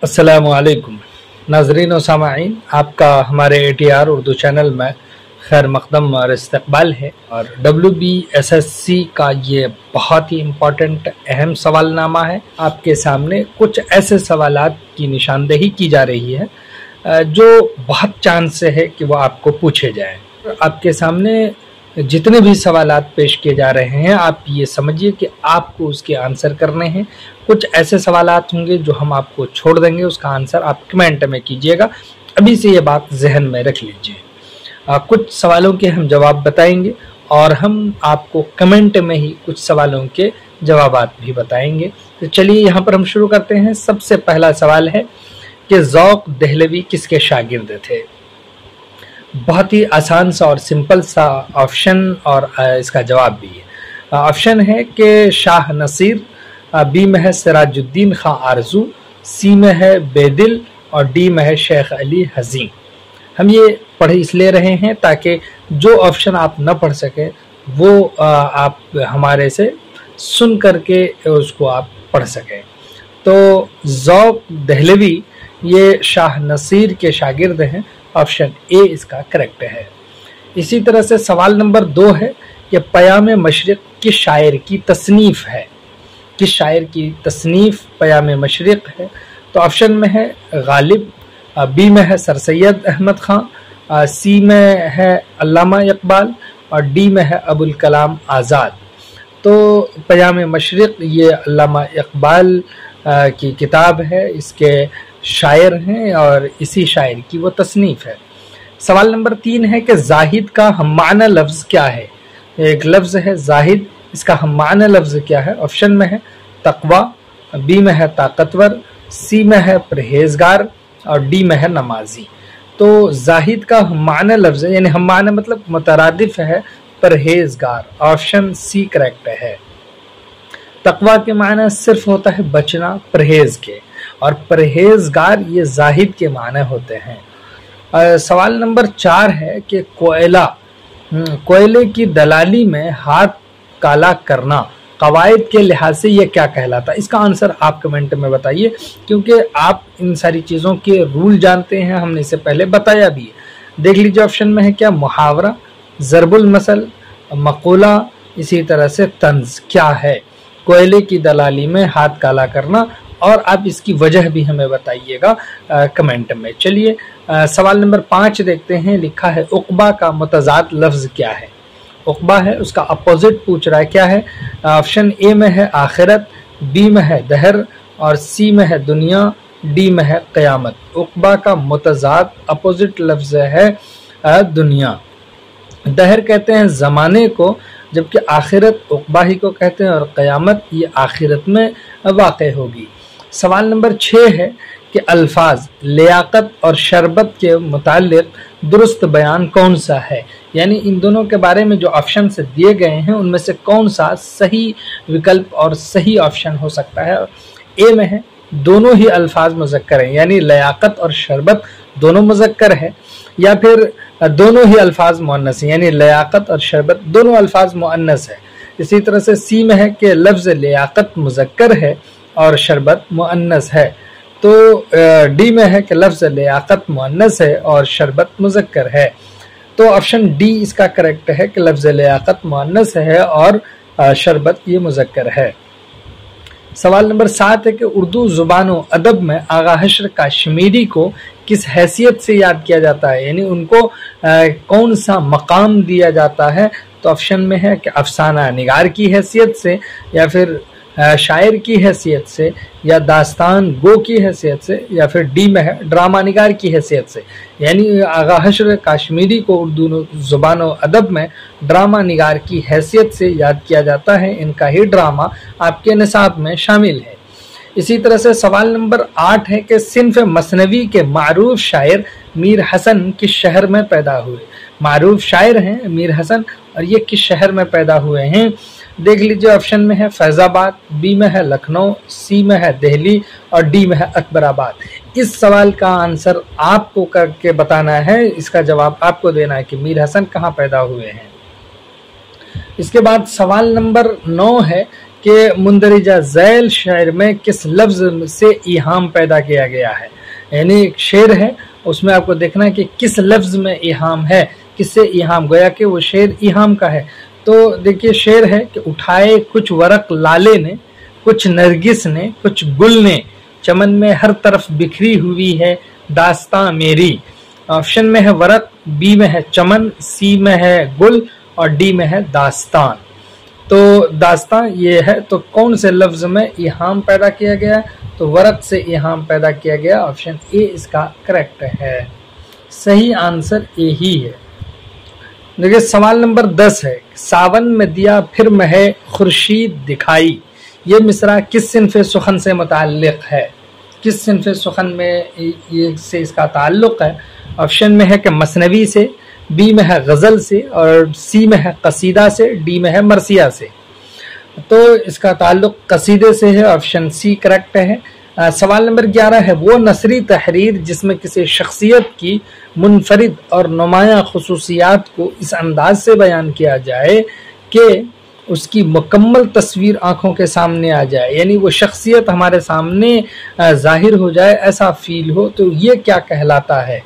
अस्सलामुअलैकुम नाज़रीन व सामाईन, आपका हमारे ATR उर्दू चैनल में खैर मक़दम और इस्तक़बाल है। और WBSSC का ये बहुत ही इम्पोर्टेंट अहम सवालनामा है। आपके सामने कुछ ऐसे सवालात की निशानदेही की जा रही है जो बहुत चांस है कि वो आपको पूछे जाएं। आपके सामने जितने भी सवालात पेश किए जा रहे हैं, आप ये समझिए कि आपको उसके आंसर करने हैं। कुछ ऐसे सवालात होंगे जो हम आपको छोड़ देंगे, उसका आंसर आप कमेंट में कीजिएगा। अभी से ये बात जहन में रख लीजिए। कुछ सवालों के हम जवाब बताएंगे और हम आपको कमेंट में ही कुछ सवालों के जवाबात भी बताएंगे। तो चलिए यहाँ पर हम शुरू करते हैं। सबसे पहला सवाल है कि ज़ौक़ दहलवी किसके शागिर्द थे। बहुत ही आसान सा और सिंपल सा ऑप्शन और इसका जवाब भी है। ऑप्शन है कि शाह नसीर, बी में है सिराजुद्दीन खां आरजू, सी में है बेदिल और डी में है शेख अली हज़ीम। हम ये पढ़ इसलिए रहे हैं ताकि जो ऑप्शन आप न पढ़ सकें वो आप हमारे से सुन करके उसको आप पढ़ सकें। तो ज़ौक़ दहलवी ये शाह नसीर के शागिर्द हैं। ऑप्शन ए इसका करेक्ट है। इसी तरह से सवाल नंबर 2 है कि पयाम मशरिक़ किस शायर की तसनीफ़ है। किस शायर की तसनीफ़ पयाम मशरिक़ है। तो ऑप्शन में है गालिब, बी में है सर सैयद अहमद खां, सी में है अल्लामा इकबाल और डी में है अबुल कलाम आज़ाद। तो पयाम मशरिक़ ये अल्लामा इकबाल की किताब है, इसके शायर हैं और इसी शायर की वो तसनीफ़ है। सवाल नंबर 3 है कि जाहिद का हममाना लफ्ज़ क्या है। एक लफ्ज़ है जाहिद, इसका हममाना लफ्ज़ क्या है। ऑप्शन में है तक़वा, बी में है ताकतवर, सी में है परहेज़गार और डी में है नमाजी। तो जाहिद का हममाना लफ्ज़ यानी हममाना मतलब मुतरादिफ है परहेज़गार। ऑप्शन सी करेक्ट है। तक़वा के माना सिर्फ होता है बचना परहेज़ के, और परहेज़गार ये जाहिद के माने होते हैं। सवाल नंबर 4 है कि कोयले की दलाली में हाथ काला करना कवायद के लिहाज से ये क्या कहलाता है। इसका आंसर आप कमेंट में बताइए, क्योंकि आप इन सारी चीज़ों के रूल जानते हैं, हमने इससे पहले बताया भी है। देख लीजिए ऑप्शन में है क्या मुहावरा, ज़रबुल मसल, मक़ूला, इसी तरह से तंज़। क्या है कोयले की दलाली में हाथ काला करना, और आप इसकी वजह भी हमें बताइएगा कमेंट में। चलिए सवाल नंबर 5 देखते हैं। लिखा है उक़बा का मुतज़ाद लफ्ज़ क्या है। उक़बा है, उसका अपोजिट पूछ रहा है क्या है। ऑप्शन ए में है आखिरत, बी में है दहर और सी में है दुनिया, डी में है क़यामत। उक़बा का मुतज़ाद अपोजिट लफ्ज़ है दुनिया। दहर कहते हैं ज़माने को, जबकि आखिरत उक़बा ही को कहते हैं और क़यामत ये आखिरत में वाक़े होगी। सवाल नंबर 6 है कि अल्फाज लियाक़त और शरबत के मुताल्लिक़ दुरुस्त बयान कौन सा है। यानी इन दोनों के बारे में जो ऑप्शन से दिए गए हैं उनमें से कौन सा सही विकल्प और सही ऑप्शन हो सकता है। ए में है दोनों ही अल्फाज मुज़क्कर हैं, यानी लियाक़त और शरबत दोनों मुज़क्कर है, या फिर दोनों ही अल्फाज मुअन्नस हैं, यानी लियाक़त और शरबत दोनों अल्फाज मुअन्नस है। इसी तरह से सी में है कि लफ्ज़ लियाक़त मुज़क्कर है और शरबत मुअन्नस है। तो डी में है कि लफ्ज़ लियाक़त मुअन्नस है और शरबत मुज़क्कर है। तो ऑप्शन डी इसका करेक्ट है कि लफ्ज़ लियाक़त मुअन्नस है और शरबत ये मुज़क्कर है। सवाल नंबर 7 है कि उर्दू ज़ुबान व अदब में आगा हश्र काश्मीरी को किस हैसियत से याद किया जाता है, यानी उनको कौन सा मकाम दिया जाता है। तो ऑप्शन में है कि अफसाना निगार की हैसियत से, या फिर शायर की हैसियत से, या दास्तान गो की हैसियत से, या फिर डी में है ड्रामा निगार की हैसियत से। यानी आगा हश्र काश्मीरी को उर्दू ज़ुबान व अदब में ड्रामा निगार की हैसियत से याद किया जाता है। इनका ही ड्रामा आपके निसाब में शामिल है। इसी तरह से सवाल नंबर 8 है कि सिन्फ़ मसनवी के मारूफ शायर मीर हसन किस शहर में पैदा हुए। मारूफ शायर हैं मीर हसन, और ये किस शहर में पैदा हुए हैं। देख लीजिए ऑप्शन में है फैज़ाबाद, बी में है लखनऊ, सी में है दिल्ली और डी में है अकबराबाद। इस सवाल का आंसर आपको करके बताना है, इसका जवाब आपको देना है कि मीर हसन कहाँ पैदा हुए हैं। इसके बाद सवाल नंबर 9 है کہ مندرجہ ذیل شعر میں کس لفظ سے ایہام پیدا کیا گیا ہے. یعنی ایک شعر ہے، اس میں آپ کو دیکھنا ہے کہ کس لفظ میں ایہام ہے، کس سے ایہام، گویا کہ وہ شعر ایہام کا ہے. تو دیکھیے شعر ہے کہ اٹھائے کچھ ورق لالے نے، کچھ نرگس نے، کچھ گل نے، چمن میں ہر طرف بکھری ہوئی ہے داستاں میری. آپشن میں ہے ورق، بی میں ہے چمن، سی میں ہے گل اور ڈی میں ہے داستان. تو داستان یہ ہے، تو کون سے لفظ میں ایہام پیدا کیا گیا؟ تو ورق سے ایہام پیدا کیا گیا. آپشن اے اس کا کریکٹ ہے. صحیح آنسر اے ہی ہے. دیکھیے سوال نمبر 10 ہے، ساون میں دیا پھر مہے خورشید دکھائی، یہ مصرع کس صنف سخن سے متعلق ہے؟ کس صنف سخن میں یہ سے اس کا تعلق ہے؟ آپشن میں ہے کہ مثنوی سے، بی میں ہے غزل سے اور سی میں ہے قصیدہ سے، ڈی میں ہے مرثیہ سے. تو اس کا تعلق قصیدے سے ہے. آپشن سی کریکٹ ہے. سوال نمبر 11 ہے، وہ نثری تحریر جس میں کسی شخصیت کی منفرد اور نمایاں خصوصیات کو اس انداز سے بیان کیا جائے کہ اس کی مکمل تصویر آنکھوں کے سامنے آ جائے، یعنی وہ شخصیت ہمارے سامنے ظاہر ہو جائے، ایسا فیل ہو، تو یہ کیا کہلاتا ہے؟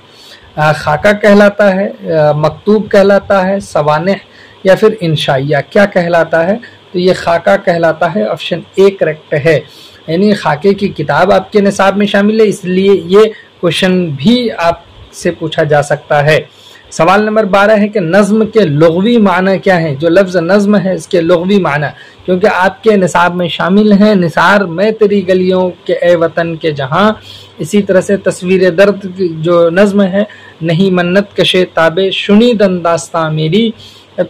خاکہ کہلاتا ہے، مکتوب کہلاتا ہے، سوانح یا پھر انشائیہ، کیا کہلاتا ہے؟ تو یہ خاکہ کہلاتا ہے. آپشن اے کریکٹ ہے. یعنی خاکے کی کتاب آپ کے نصاب میں شامل ہے، اس لیے یہ کوشچن بھی آپ سے پوچھا جا سکتا ہے. سوال نمبر 12 ہے کہ نظم کے لغوی معنی کیا ہیں؟ جو لفظ نظم ہے اس کے لغوی معنی، کیونکہ آپ کے نصاب میں شامل ہیں نثار میں تیری گلیوں کے اے وطن کے جہاں، اسی طرح سے تصویر درد جو نظم ہے، نہیں منت کشے تابے شنیدن داستاں میری.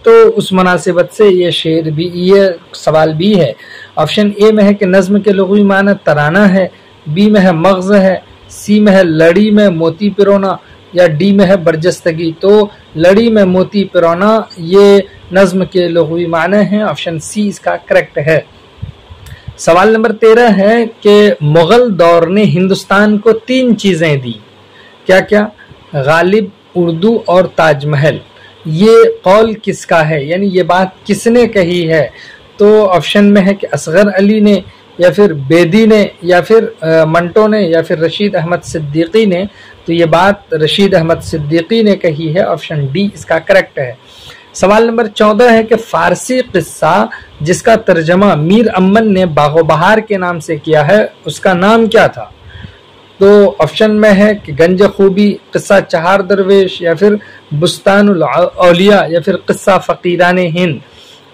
تو اس مناسبت سے یہ شعر بھی، یہ سوال بھی ہے. آپشن اے میں ہے کہ نظم کے لغوی معنی ترانہ ہے، بی میں ہے مغز ہے، سی میں ہے لڑی میں موتی پرونا یا ڈی میں ہے برجستگی. تو لڑی میں موتی پرونا یہ نظم کے لغوی معنی ہیں. آپشن سی اس کا کریکٹ ہے. سوال نمبر 13 ہے کہ مغل دور نے ہندوستان کو 3 چیزیں دی، کیا کیا؟ غالب، اردو اور تاج محل. یہ قول کس کا ہے؟ یعنی یہ بات کس نے کہی ہے؟ تو آپشن میں ہے کہ اصغر علی نے یا پھر بیدی نے یا پھر منٹو نے یا پھر رشید احمد صدیقی نے. تو یہ بات رشید احمد صدیقی نے کہی ہے. آپشن ڈی اس کا کریکٹ ہے. سوال نمبر 14 ہے کہ فارسی قصہ جس کا ترجمہ میر امن نے باغ و بہار کے نام سے کیا ہے، اس کا نام کیا تھا؟ تو آپشن میں ہے کہ گنج خوبی، قصہ چہار درویش یا پھر بستان الاولیاء یا پھر قصہ فقیران ہند.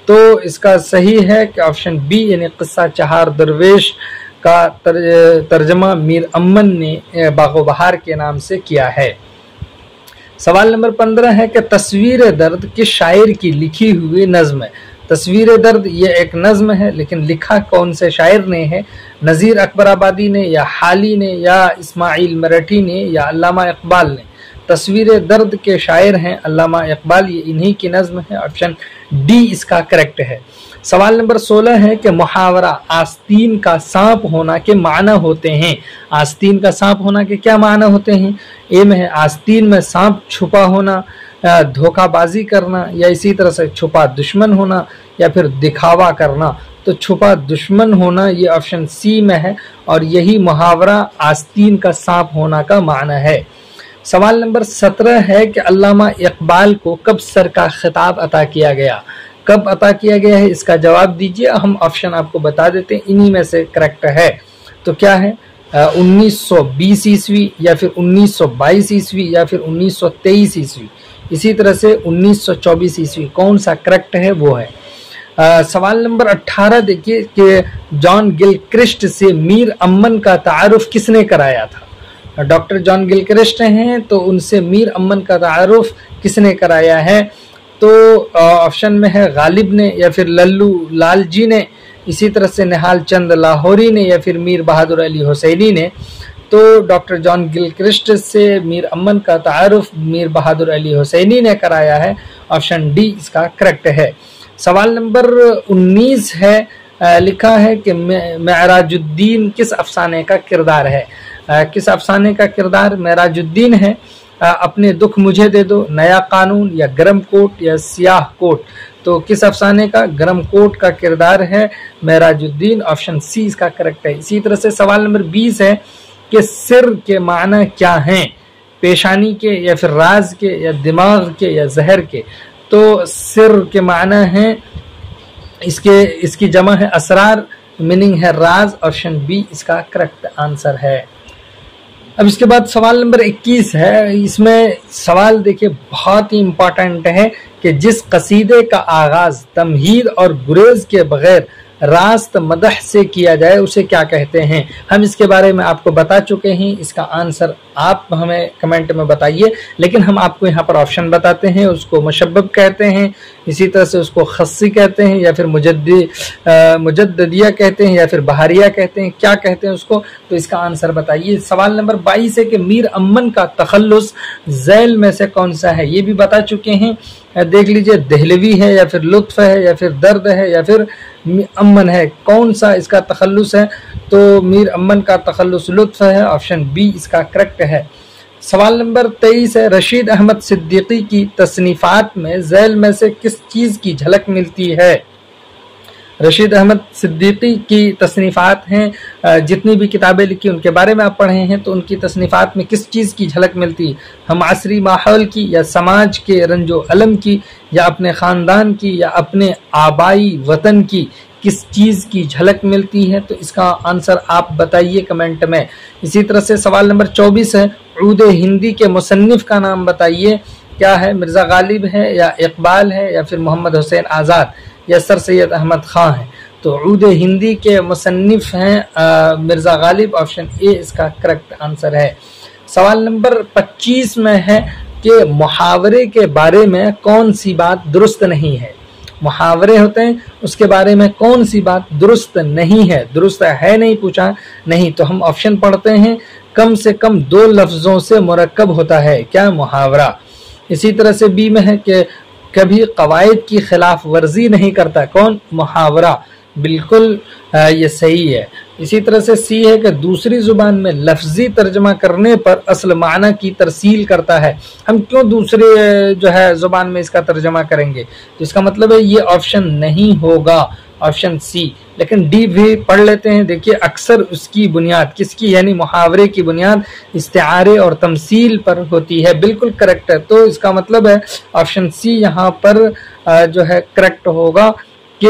تو اس کا صحیح ہے کہ آپشن بی یعنی قصہ چہار درویش کا ترجمہ میر امن نے باغ و بہار کے نام سے کیا ہے. سوال نمبر 15 ہے کہ تصویر درد کس شاعر کی لکھی ہوئی نظم ہے؟ تصویر درد یہ ایک نظم ہے، لیکن لکھا کون سے شاعر نے ہے؟ نذیر اکبر آبادی نے یا حالی نے یا اسماعیل مرٹھی نے یا علامہ اقبال نے؟ تصویر درد کے شاعر ہیں علامہ اقبال، یہ انہی کی نظم ہے. آپشن ڈی اس کا کریکٹ ہے. سوال نمبر 16 ہے کہ محاورہ آستین کا سانپ ہونا کے معنی ہوتے ہیں. آستین کا سانپ ہونا کے کیا معنی ہوتے ہیں؟ اے میں ہے آستین میں سانپ چھپا ہونا، دھوکہ بازی کرنا، یا اسی طرح سے چھپا دشمن ہونا یا پھر دکھاوا کرنا. تو چھپا دشمن ہونا یہ آپشن سی میں ہے اور یہی محاورہ آستین کا سانپ ہونا کا معنی ہے. سوال نمبر 17 ہے کہ علامہ اقبال کو کب سر کا خطاب عطا کیا گیا؟ کب عطا کیا گیا ہے اس کا جواب دیجیے. ہم آپشن آپ کو بتا دیتے ہیں، انہی میں سے کریکٹ ہے. تو کیا ہے؟ 1920 عیسوی یا پھر 1922 عیسوی یا پھر 1923 عیسوی، اسی طرح سے 1924 عیسوی. کون سا کریکٹ ہے وہ ہے. سوال نمبر 18 دیکھیے کہ جان گل کرسٹ سے میر امن کا تعارف کس نے کرایا تھا؟ ڈاکٹر جان گل کرسٹ ہیں، تو ان سے میر امن کا تعارف کس نے کرایا ہے؟ تو آپشن میں ہے غالب نے یا پھر للو لال جی نے، اسی طرح سے نہال چند لاہوری نے یا پھر میر بہادر علی حسینی نے. تو ڈاکٹر جان گل کرسٹ سے میر امن کا تعارف میر بہادر علی حسینی نے کرایا ہے. آپشن ڈی اس کا کریکٹ ہے. سوال نمبر 19 ہے، لکھا ہے کہ معراج الدین کس افسانے کا کردار ہے؟ کس افسانے کا کردار معراج الدین ہے؟ अपने दुख मुझे दे दो, नया कानून या गरम कोट या सियाह कोट। तो किस अफसाने का गरम कोट का किरदार है? महराजुद्दीन, ऑप्शन सी इसका करेक्ट है। इसी तरह से सवाल नंबर 20 है कि सिर के माना क्या हैं? पेशानी के या फिर राज के या दिमाग के या जहर के? तो सिर के माना है, इसकी जमा है असरार, मीनिंग है राज, ऑप्शन बी इसका करेक्ट आंसर है। अब इसके बाद सवाल नंबर 21 है। इसमें सवाल देखिए बहुत ही इंपॉर्टेंट है कि जिस कसीदे का आगाज तमहीद और गुरेज के बगैर रास्त मदह से किया जाए उसे क्या कहते हैं? हम इसके बारे में आपको बता चुके हैं, इसका आंसर आप हमें कमेंट में बताइए, लेकिन हम आपको यहाँ पर ऑप्शन बताते हैं। उसको मुशब्बब कहते हैं, इसी तरह से उसको खस्सी कहते हैं, या फिर मुजद्दिया कहते हैं, या फिर बहारिया कहते हैं, क्या कहते हैं उसको? तो इसका आंसर बताइए। सवाल नंबर 22 है कि मीर अमन का तखल्लुस झैल में से कौन सा है? ये भी बता चुके हैं, देख लीजिए, दहलवी है या फिर लुत्फ है या फिर दर्द है या फिर अमन है, कौन सा इसका तखल्लुस है? तो मीर अमन का तखल्लुस लुत्फ है, ऑप्शन बी इसका करेक्ट है। सवाल नंबर 23 है, रशीद अहमद सिद्दीकी की तसनीफात में झैल में से किस चीज की झलक मिलती है? रशीद अहमद सिद्दीकी की तसनीफात हैं, जितनी भी किताबें लिखी उनके बारे में आप पढ़े हैं, तो उनकी तसनीफात में किस चीज़ की झलक मिलती है? हम आसरी माहौल की, या समाज के रंजो अलम की, या अपने ख़ानदान की, या अपने आबाई वतन की? किस चीज़ की झलक मिलती है? तो इसका आंसर आप बताइए कमेंट में। इसी तरह से सवाल नंबर 24 है, उर्द हिंदी के मुसन्निफ का नाम बताइए। क्या है? मिर्ज़ा गालिब है, या इकबाल है, या फिर मोहम्मद हुसैन आज़ाद, या सर सैयद अहमद खां है? तो उर्द हिंदी के मुसन्निफ हैं मिर्ज़ा गालिब, ऑप्शन ए इसका करेक्ट आंसर है। सवाल नंबर 25 में है कि मुहावरे के बारे में कौन सी बात दुरुस्त नहीं है? मुहावरे होते हैं, उसके बारे में कौन सी बात दुरुस्त नहीं है? दुरुस्त है नहीं पूछा, नहीं, तो हम ऑप्शन पढ़ते हैं। कम से कम 2 लफ्जों से मुरक्कब होता है, क्या? मुहावरा। इसी तरह से बी में है कि कभी कवायद की खिलाफ वर्जी नहीं करता, कौन? मुहावरा, बिल्कुल ये सही है। इसी तरह से सी है कि दूसरी जुबान में लफ्जी तर्जमा करने पर असल माना की तरसील करता है। हम क्यों दूसरे जो है जुबान में इसका तर्जमा करेंगे? तो इसका मतलब है ये ऑप्शन नहीं होगा, ऑप्शन सी। लेकिन डी भी पढ़ लेते हैं। देखिए, अक्सर उसकी बुनियाद किसकी, यानी मुहावरे की बुनियाद इस्तिआरे और तमसील पर होती है, बिल्कुल करेक्ट है। तो इसका मतलब है ऑप्शन सी यहाँ पर जो है करेक्ट होगा कि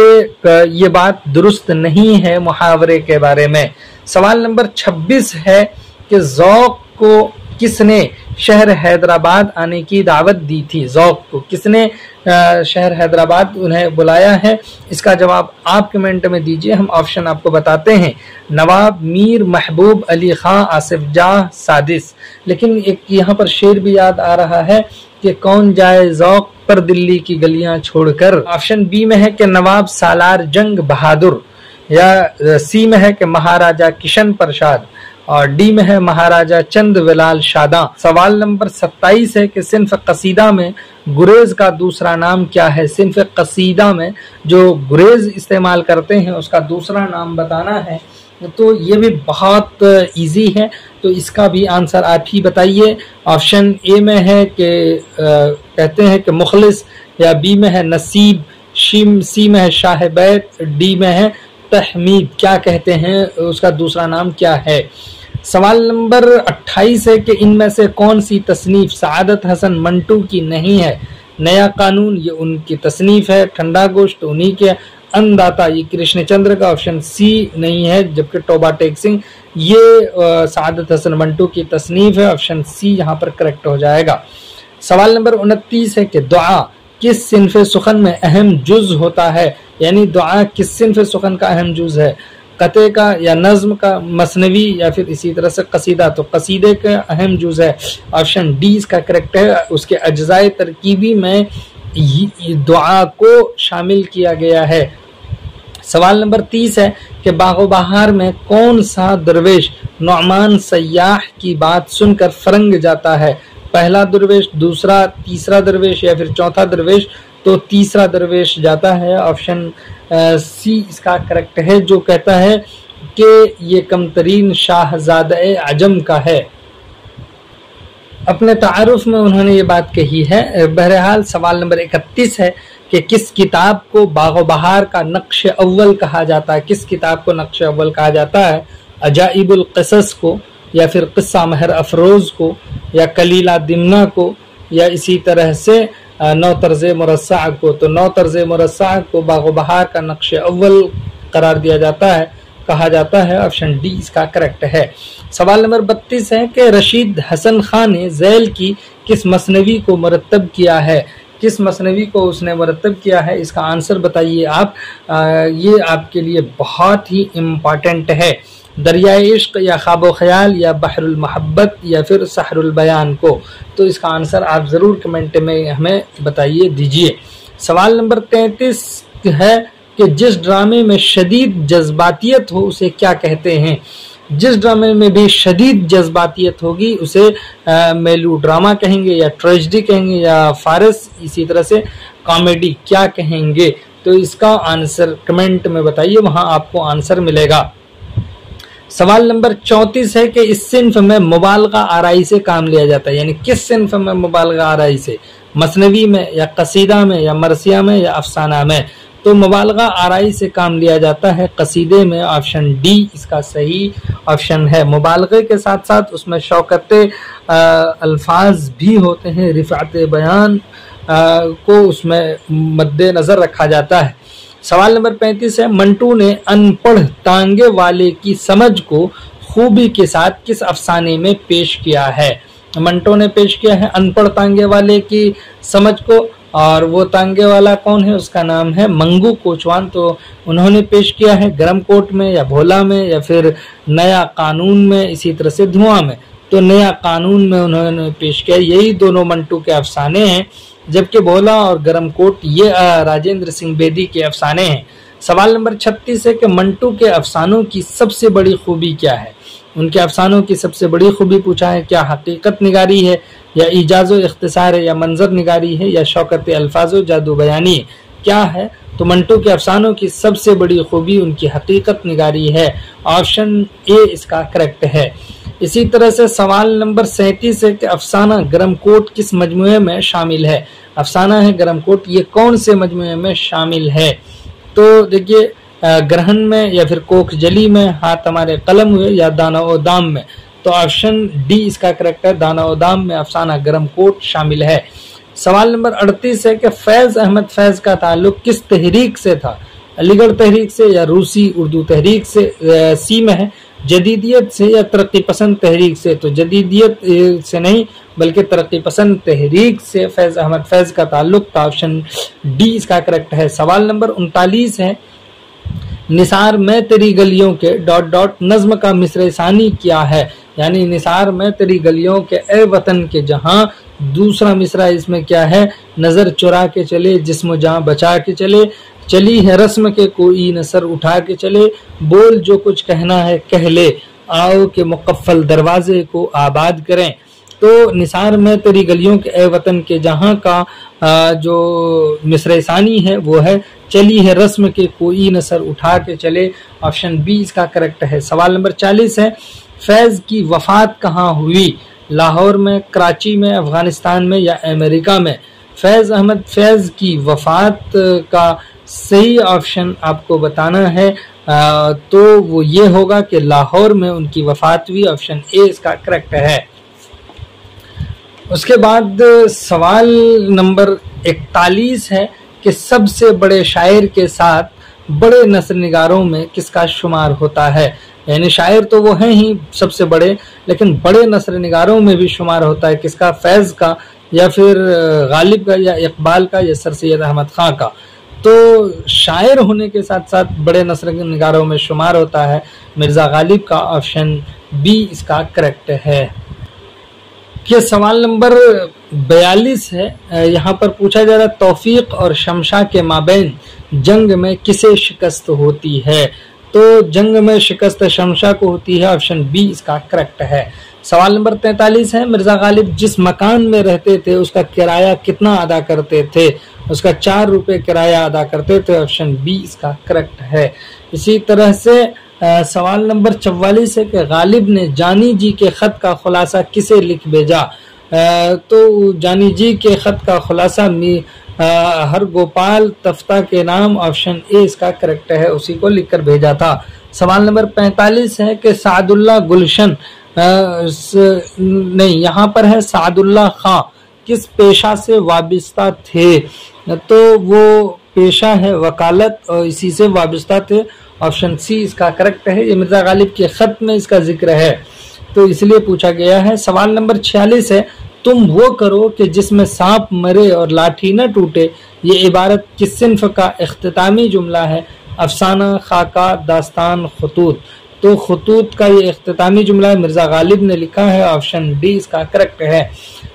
ये बात दुरुस्त नहीं है मुहावरे के बारे में। सवाल नंबर 26 है कि ज़ौक़ को किसने शहर हैदराबाद आने की दावत दी थी? ज़ौक़ को किसने शहर हैदराबाद उन्हें बुलाया है? इसका जवाब आप कमेंट में दीजिए, हम ऑप्शन आपको बताते हैं। नवाब मीर महबूब अली खां, आसिफ जाह, सादिस। लेकिन एक यहाँ पर शेर भी याद आ रहा है कि कौन जाए ज़ौक़ पर दिल्ली की गलियां छोड़कर। ऑप्शन बी में है कि नवाब सालार जंग बहादुर, या सी में है कि महाराजा किशन प्रसाद, और डी में है महाराजा चंद विलाल शादा। सवाल नंबर 27 है कि सिन्फ कसीदा में गुरेज का दूसरा नाम क्या है? सिन्फ कसीदा में जो गुरेज इस्तेमाल करते हैं उसका दूसरा नाम बताना है। तो ये भी बहुत इजी है, तो इसका भी आंसर आप ही बताइए। ऑप्शन ए में है कि कहते हैं कि मुखलिस, या बी में है नसीब, सी में है शाह बैत, डी में है तहमीद। क्या कहते हैं, उसका दूसरा नाम क्या है? सवाल नंबर 28 है कि इनमें से कौन सी तसनीफ सआदत हसन मंटू की नहीं है? नया कानून ये उनकी तसनीफ है, ठंडा गोश्त उन्हीं के, अन्नदाता ये कृष्णचंद्र का, ऑप्शन सी नहीं है, जबकि टोबा टेक सिंह ये सआदत हसन मंटू की तसनीफ है, ऑप्शन सी यहाँ पर करेक्ट हो जाएगा। सवाल नंबर 29 है कि दुआ किस सिन्फ सुखन में अहम जुज होता है? यानी दुआ किस सिन्फ सुखन का अहम जुज है? कते का, या नज्म का, मसनवी, या फिर इसी तरह से कसीदा? तो कसीदे का अहम जुज है, ऑप्शन डी इसका करेक्ट है। उसके अज्जाए तरकीबी में दुआ को शामिल किया गया है। सवाल नंबर 30 है कि बागो बहार में कौन सा दरवेश नुअमान सयाह की बात सुनकर फरंग जाता है? पहला दरवेश, दूसरा, तीसरा दरवेश, या फिर चौथा दरवेश? तो तीसरा दरवेश जाता है, ऑप्शन सी इसका करेक्ट है, जो कहता है कि ये कमतरीन शाहजादा अजम का है। अपने तारुफ में उन्होंने ये बात कही है। बहरहाल सवाल नंबर 31 है कि किस किताब को बागो बहार का नक्श अव्वल कहा जाता है? किस किताब को नक्श अव्वल कहा जाता है? अजाइबुल क़सस को, या फिर क़िस्सा महर अफरोज़ को, या कलीला दिमना को, या इसी तरह से नौ तर्ज़ मुरस्सा को? तो नौ तर्ज़ मुरस्सा को बागो बहार का नक्श अव्वल करार दिया जाता है, कहा जाता है। ऑप्शन डी इसका करेक्ट है। सवाल नंबर 32 है कि रशीद हसन खान ने ज़ैल की किस मसनवी को मुरतब किया है? किस मसनवी को उसने मुरतब किया है? इसका आंसर बताइए आप। ये आपके लिए बहुत ही इम्पॉर्टेंट है। दरियाए इश्क, या ख्वाब ख्याल, या बहरुल मोहब्बत, या फिर सहरुल बयान को? तो इसका आंसर आप ज़रूर कमेंट में हमें बताइए दीजिए। सवाल नंबर 33 है कि जिस ड्रामे में शदीद जज्बातियत हो उसे क्या कहते हैं? जिस ड्रामे में भी शदीद जज्बातियत होगी उसे मेलू ड्रामा कहेंगे, या ट्रेजेडी कहेंगे, या फारस, इसी तरह से कॉमेडी, क्या कहेंगे? तो इसका आंसर कमेंट में बताइए, वहां आपको आंसर मिलेगा। सवाल नंबर 34 है कि इस सिन्फ में मुबालगा आराई से काम लिया जाता है, यानी किस सिन्फ में मुबालगा आराई से? मसनवी में, या कसीदा में, या मरसिया में, या अफसाना में? तो मुबालगा आराई से काम लिया जाता है कसीदे में। ऑप्शन डी इसका सही ऑप्शन है। मुबालगे के साथ साथ उसमें शौकत अल्फाज भी होते हैं, रिफ़ात बयान को उसमें मद्देनज़र रखा जाता है। सवाल नंबर 35 है मंटू ने अनपढ़ तांगे वाले की समझ को खूबी के साथ किस अफसाने में पेश किया है? मंटो ने पेश किया है अनपढ़ तांगे वाले की समझ को, और वो तांगे वाला कौन है? उसका नाम है मंगू कोचवान। तो उन्होंने पेश किया है गरम कोट में, या भोला में, या फिर नया कानून में, इसी तरह से धुआं में। तो नया कानून में उन्होंने पेश किया। यही दोनों मंटू के अफसाने हैं, जबकि भोला और गरम कोट ये राजेंद्र सिंह बेदी के अफसाने हैं। सवाल नंबर 36 है कि मंटू के अफसानों की सबसे बड़ी खूबी क्या है? उनके अफसानों की सबसे बड़ी खूबी पूछा है। क्या हकीकत निगारी है, या इजाज़ो इख्तिसार है, या मंजर निगारी है, या शौकत अल्फाजो जादू बयानी है? क्या है? तो मंटू के अफसानों की सबसे बड़ी खूबी उनकी हकीकत निगारी है। ऑप्शन ए इसका करेक्ट है। इसी तरह से सवाल नंबर 37 है कि अफसाना गरम कोट किस मजमुए में शामिल है? अफसाना है गरम कोट, ये कौन से मजमुए में शामिल है? तो देखिए ग्रहण में, या फिर कोख जली में, हाथ हमारे कलम हुए, या दाना ओ दाम में? तो ऑप्शन डी इसका करेक्ट है। दाना ओ दाम में अफसाना गरम कोट शामिल है। सवाल नंबर 38 है कि फैज अहमद फैज का ताल्लुक किस तहरीक से था? अलीगढ़ तहरीक से, या रूसी उर्दू तहरीक से? सी में है जदीदियत से, या तरक्की पसंद तहरीक से? तो जदीदियत से नहीं, बल्कि तरक्की पसंद तहरीक से फैज अहमद फैज का ताल्लुक था। ऑप्शन डी इसका करेक्ट है। सवाल नंबर 39 है निसार में तेरी गलियों के ... नज्म का मिसरे सानी क्या है? यानी निसार में तेरी गलियों के ए वतन के जहां, दूसरा मिसरा इसमें क्या है? नजर चुरा के चले, जिस्म जहां बचा के चले, चली है रस्म के कोई न सर उठा के चले, बोल जो कुछ कहना है कह ले, आओ के मुकफ्फल दरवाजे को आबाद करें। तो निसार में तेरी गलियों के ए वतन के जहां का जो मिसरे सानी है वो है चली है रस्म के कोई न सर उठा के चले। ऑप्शन बी इसका करेक्ट है। सवाल नंबर 40 है फैज की वफात कहाँ हुई? लाहौर में, कराची में, अफगानिस्तान में, या अमेरिका में? फैज अहमद फैज की वफात का सही ऑप्शन आपको बताना है, तो वो ये होगा कि लाहौर में उनकी वफात हुई। ऑप्शन ए इसका करेक्ट है। उसके बाद सवाल नंबर 41 है कि सबसे बड़े शायर के साथ बड़े नस्र निगारों में किसका शुमार होता है? यानी शायर तो वो हैं ही सबसे बड़े, लेकिन बड़े नस्र निगारों में भी शुमार होता है किसका? फैज का, या फिर गालिब का, या इकबाल का, या सर सैयद अहमद खां का? तो शायर होने के साथ साथ बड़े नस्र निगारों में शुमार होता है मिर्ज़ा गालिब का। ऑप्शन बी इसका करेक्ट है। ये सवाल नंबर 42 है। यहाँ पर पूछा जा रहा है तौफीक और शमशा के माबैन जंग में किसे शिकस्त होती है? तो जंग में शिकस्त शमशा को होती है। ऑप्शन बी इसका करेक्ट है। सवाल नंबर 43 है मिर्ज़ा गालिब जिस मकान में रहते थे उसका किराया कितना अदा करते थे? उसका 4 रुपए किराया अदा करते थे। ऑप्शन बी इसका करेक्ट है। इसी तरह से सवाल नंबर 44 है कि गालिब ने जानी जी के खत का खुलासा किसे लिख भेजा? تو جانی جی کے خط کا خلاصہ ہر گوپال تفتہ کے نام، آپشن اے اس کا کریکٹ ہے، اسی کو لکھ کر بھیجا تھا۔ سوال نمبر 45 ہے کہ سعد اللہ گلشن نہیں، یہاں پر ہے سعد اللہ خان کس پیشہ سے وابستہ تھے؟ تو وہ پیشہ ہے وکالت اور اسی سے وابستہ تھے، آپشن سی اس کا کریکٹ ہے۔ یہ مرزا غالب کے خط میں اس کا ذکر ہے تو اس لیے پوچھا گیا ہے۔ سوال نمبر 46 ہے تم وہ کرو کہ جس میں سانپ مرے اور لاٹھی نہ ٹوٹے، یہ عبارت کس صنف کا اختتامی جملہ ہے؟ افسانہ، خاکہ، داستان، خطوط۔ تو خطوط کا یہ اختتامی جملہ ہے، مرزا غالب نے لکھا ہے، آپشن ڈی اس کا کریکٹ ہے۔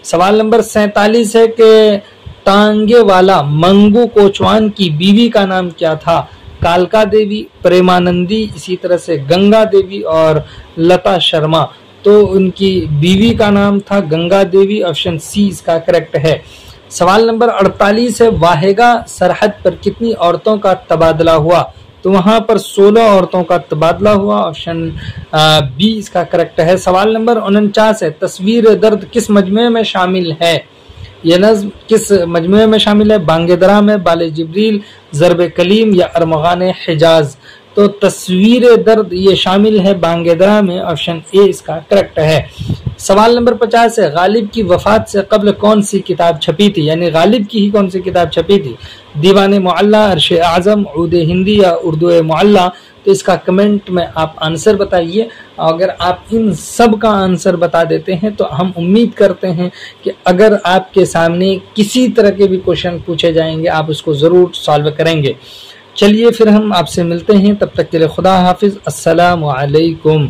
سوال نمبر 47 ہے کہ ٹانگے والا منگو کوچوان کی بیوی کا نام کیا تھا؟ کالکا دیوی، پریمانندی، اسی طرح سے گنگا دیوی اور لتا شرما۔ تو ان کی بیوی کا نام تھا گنگا دیوی، آپشن سی اس کا کریکٹ ہے۔ سوال نمبر 48 ہے واہگہ سرحد پر کتنی عورتوں کا تبادلہ ہوا؟ تو وہاں پر 16 عورتوں کا تبادلہ ہوا، آپشن بی اس کا کریکٹ ہے۔ سوال نمبر 49 ہے تصویر درد کس مجموعے میں شامل ہے؟ یہ نظم کس مجموعے میں شامل ہے؟ بانگ درا میں، بال جبریل، ضرب کلیم یا ارمغان حجاز؟ تو تصویر درد یہ شامل ہے بانگ درا میں، آپشن اے اس کا کریکٹ ہے۔ سوال نمبر 50 ہے غالب کی وفات سے قبل کون سی کتاب چھپی تھی؟ یعنی غالب کی ہی کون سی کتاب چھپی تھی؟ دیوان معلی، عرش اعظم، عود ہندی یا اردو معلی؟ تو اس کا کمنٹ میں آپ آنسر بتائیے۔ اگر آپ ان سب کا آنسر بتا دیتے ہیں تو ہم امید کرتے ہیں کہ اگر آپ کے سامنے کسی طرح کے بھی کوشچن پوچھے جائیں گے آپ اس کو ضرور سالو کریں گے۔ چلیے پھر ہم آپ سے ملتے ہیں، تب تک کے لیے خدا حافظ، السلام علیکم۔